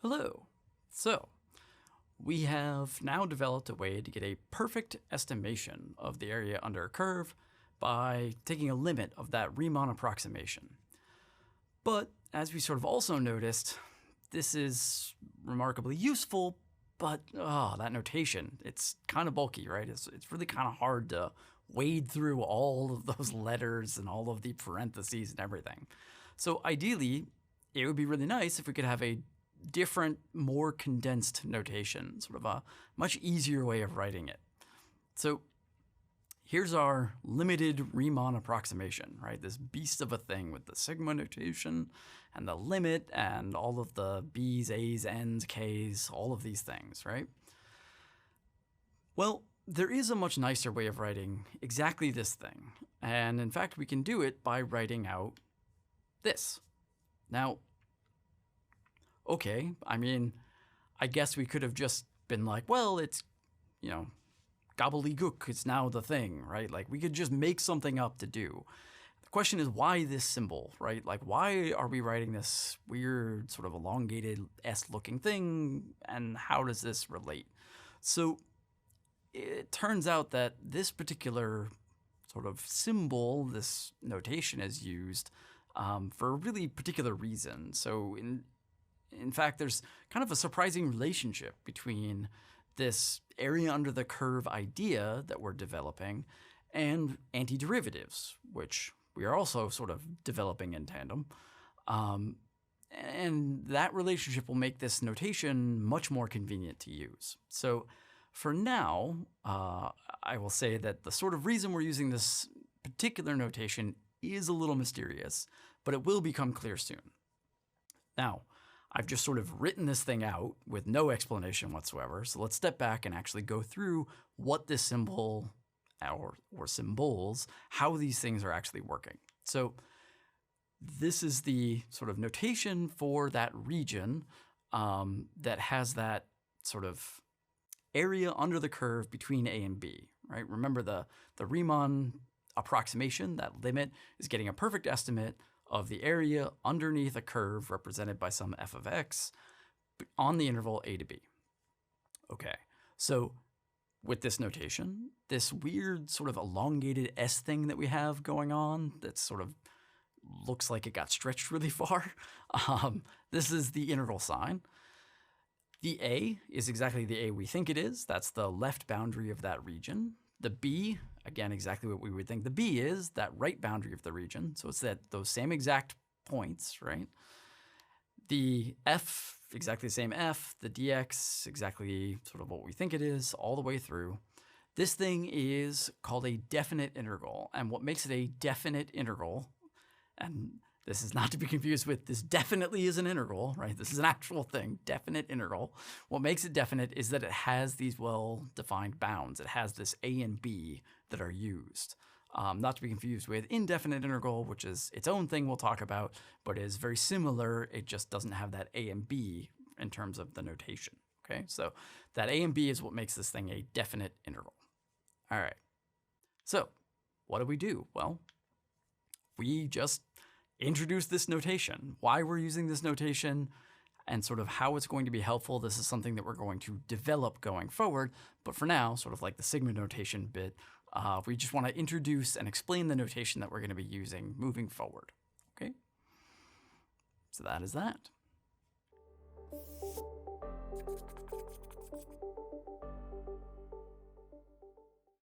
Hello. So, we have now developed a way to get a perfect estimation of the area under a curve by taking a limit of that Riemann approximation. But as we sort of also noticed, this is remarkably useful, but that notation, it's kind of bulky, right? It's really kind of hard to wade through all of those letters and all of the parentheses and everything. So ideally, it would be really nice if we could have a different, more condensed notation, sort of a much easier way of writing it. So here's our limited Riemann approximation, right? This beast of a thing with the sigma notation and the limit and all of the b's, a's, n's, k's, all of these things, right? Well, there is a much nicer way of writing exactly this thing. And in fact, we can do it by writing out this. Now, okay, I mean, I guess we could have just been like, well, it's, gobbledygook, it's now the thing, right? Like, we could just make something up to do. The question is, why this symbol, right? Like, why are we writing this weird sort of elongated S-looking thing, and how does this relate? So it turns out that this particular sort of symbol, this notation, is used for a really particular reason. So in fact, there's kind of a surprising relationship between this area under the curve idea that we're developing and antiderivatives, which we are also sort of developing in tandem. And that relationship will make this notation much more convenient to use. So for now, I will say that the sort of reason we're using this particular notation is a little mysterious, but it will become clear soon. Now, I've just sort of written this thing out with no explanation whatsoever. So let's step back and actually go through what this symbol or symbols, how these things are actually working. So this is the sort of notation for that region that has that sort of area under the curve between A and B, right? Remember the Riemann approximation, that limit, is getting a perfect estimate of the area underneath a curve represented by some f of x on the interval a to b. Okay, so with this notation, this weird sort of elongated S thing that we have going on that sort of looks like it got stretched really far, this is the integral sign. The A is exactly the A we think it is. That's the left boundary of that region. The B, again, exactly what we would think the B is, that right boundary of the region. So it's those same exact points, right? The F, exactly the same F. The dx, exactly sort of what we think it is, all the way through. This thing is called a definite integral. And what makes it a definite integral, and this is not to be confused with this definitely is an integral, right? This is an actual thing, definite integral. What makes it definite is that it has these well-defined bounds. It has this a and b that are used. Not to be confused with indefinite integral, which is its own thing we'll talk about, but is very similar. It just doesn't have that a and b in terms of the notation, okay? So that a and b is what makes this thing a definite integral. All right, so what do we do? Well, we just introduce this notation, why we're using this notation, and sort of how it's going to be helpful. This is something that we're going to develop going forward. But for now, sort of like the sigma notation bit, we just want to introduce and explain the notation that we're going to be using moving forward. Okay? So that is that.